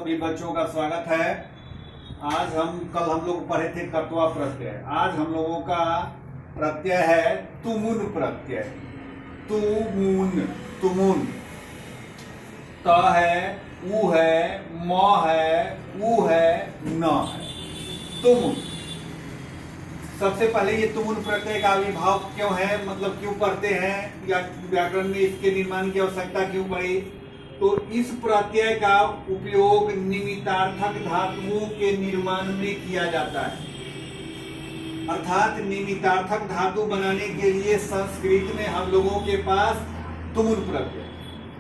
सभी बच्चों का स्वागत है। कल हम लोग पढ़े थे कत्वा प्रत्यय। आज हम लोगों का प्रत्यय है तुमुन प्रत्यय। तुमुन, तुमुन। त है, उ है, म है, उ है, न है। तुमुन। सबसे पहले ये तुमुन प्रत्यय का आविर्भाव क्यों है, मतलब क्यों पढ़ते हैं या व्याकरण में इसके निर्माण की आवश्यकता क्यों पड़ी। तो इस प्रत्यय का उपयोग निमित्तार्थक धातुओं के निर्माण में किया जाता है। अर्थात निमित्तार्थक धातु बनाने के लिए संस्कृत में हम लोगों के पास तुमुन प्रत्यय।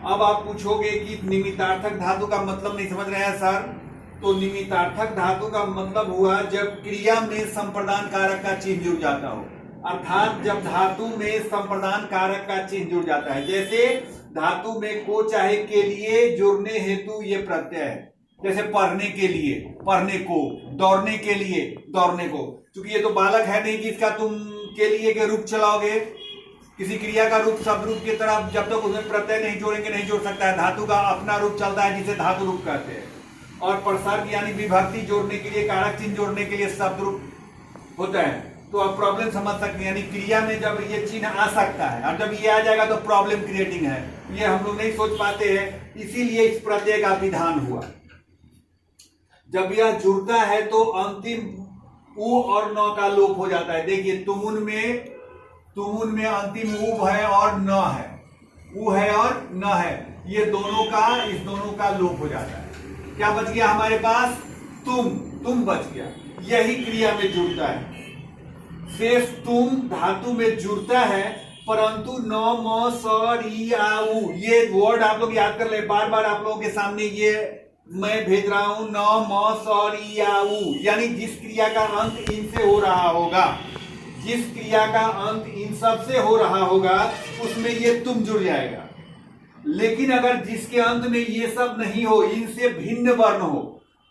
अब आप पूछोगे कि निमित्तार्थक धातु का मतलब नहीं समझ रहे हैं सर। तो निमित्तार्थक धातु का मतलब हुआ जब क्रिया में संप्रदान कारक का चिन्ह जुड़ जाता हो, अर्थात जब धातु में संप्रदान कारक का चिन्ह जुड़ जाता है। जैसे धातु में को चाहे के लिए जोड़ने हेतु ये प्रत्यय है। जैसे पढ़ने के लिए पढ़ने को, दौड़ने के लिए दौड़ने को। क्योंकि ये तो बालक है नहीं कि इसका तुम के लिए के रूप चलाओगे। किसी क्रिया का रूप शब्द रूप की तरफ जब तक उसमें प्रत्यय नहीं जोड़ेंगे नहीं जोड़ सकता है। धातु का अपना रूप चलता है जिसे धातु रूप कहते हैं। और प्रसर्ग यानी विभक्ति जोड़ने के लिए, कारक चिन्ह जोड़ने के लिए शब्द रूप होता है। तो आप प्रॉब्लम समझ सकते हैं, यानी क्रिया में जब ये चिन्ह आ सकता है और जब ये आ जाएगा तो प्रॉब्लम क्रिएटिंग है। ये हम लोग नहीं सोच पाते हैं, इसीलिए इस प्रत्यय का विधान हुआ। जब यह जुड़ता है तो अंतिम उ और न का लोप हो जाता है। देखिए तुमुन में अंतिम उ है और न है, उ है और न है, ये दोनों का, इस दोनों का लोप हो जाता है। क्या बच गया हमारे पास? तुम बच गया। यही क्रिया में जुड़ता है। शेष तुम धातु में जुड़ता है, परंतु न, म, स, री, आ, उ ये वर्ड आप लोग याद कर ले। बार बार आप लोगों के सामने ये मैं भेज रहा हूं, न, म, स, री, आ, उ, यानी जिस क्रिया का अंत इन से हो रहा होगा, जिस क्रिया का अंत इन सब से हो रहा होगा उसमें ये तुम जुड़ जाएगा। लेकिन अगर जिसके अंत में ये सब नहीं हो, इनसे भिन्न वर्ण हो,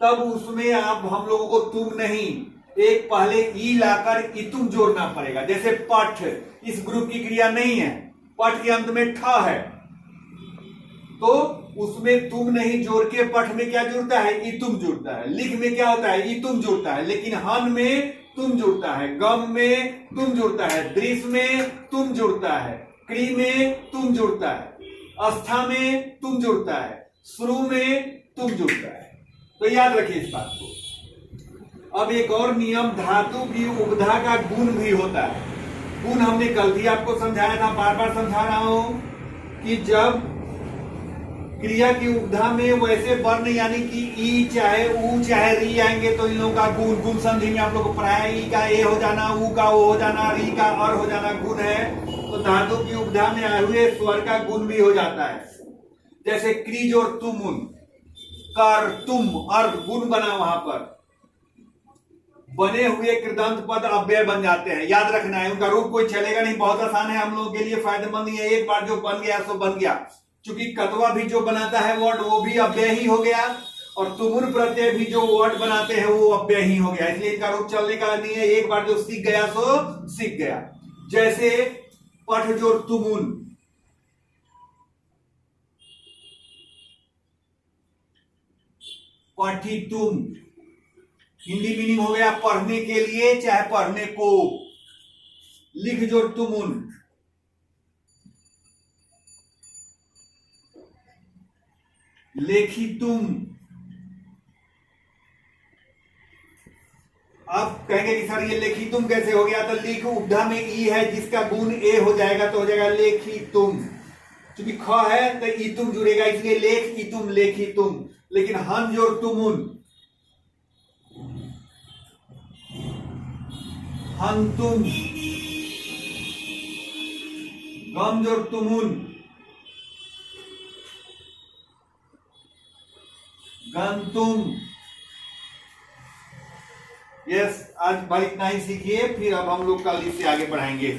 तब उसमें आप हम लोगों को तुम नहीं, एक पहले ई लाकर इतुम जोड़ना पड़ेगा। जैसे पठ, इस ग्रुप की क्रिया नहीं है, पठ के अंत में ठ है, तो उसमें तुम नहीं जोड़ के पठ में क्या जुड़ता है? इतुम जुड़ता है। लिख में क्या होता है? इतुम जुड़ता है। लेकिन हन में तुम जुड़ता है, गम में तुम जुड़ता है, दृश्य में तुम जुड़ता है, क्री में तुम जुड़ता है, अस्था में तुम जुड़ता है, शुरू में तुम जुड़ता है। तो याद रखिए इस बात को। अब एक और नियम, धातु की उपधा का गुण भी होता है। गुण हमने कल भी आपको समझाया था, बार बार समझा रहा हूं कि जब क्रिया की उपधा में वैसे वर्ण यानी कि ई चाहे उ चाहे री आएंगे तो इन लोगों का गुण, गुण संधि में आप लोग को पढ़ाया। ई का ए हो जाना, उ का ओ हो जाना, री का अर हो जाना गुण है। तो धातु की उपधा में आए हुए स्वर का गुण भी हो जाता है। जैसे क्रीज और तुमुन, कर, तुम, अर्ध गुण बना, वहां पर बने हुए कृदंत पद अव्यय बन जाते हैं। याद रखना है, उनका रूप कोई चलेगा नहीं, बहुत आसान है, हम लोगों के लिए फायदेमंद है। एक बार जो बन गया सो बन गया। क्योंकि कतवा भी जो बनाता है वर्ड वो भी अव्यय ही हो गया, और तुमुन प्रत्यय भी जो वर्ड बनाते हैं वो अव्यय ही हो गया। इसलिए इनका रूप चलने का नहीं है, एक बार जो सीख गया सो सीख गया। जैसे पठ जोड़ तुमुन, पठी तुम, हिंदी मीनिंग हो गया पढ़ने के लिए चाहे पढ़ने को। लिख जोड़ तुमुन, लेखी तुम। अब कहेंगे कि सर ये लेखी तुम कैसे हो गया? तो लिख उपधा में ई है जिसका गुण ए हो जाएगा तो हो जाएगा लेखी तुम। क्योंकि ख है तो ई तुम जुड़ेगा, इसलिए लेख ई तुम, लेखी तुम। लेकिन हन जोड़ तुमुन, हन तुम, गम जोड़ तुमुन, गंतुम। यस, आज भाई इतना ही सीखिए, फिर अब हम लोग कल इससे आगे बढ़ाएंगे।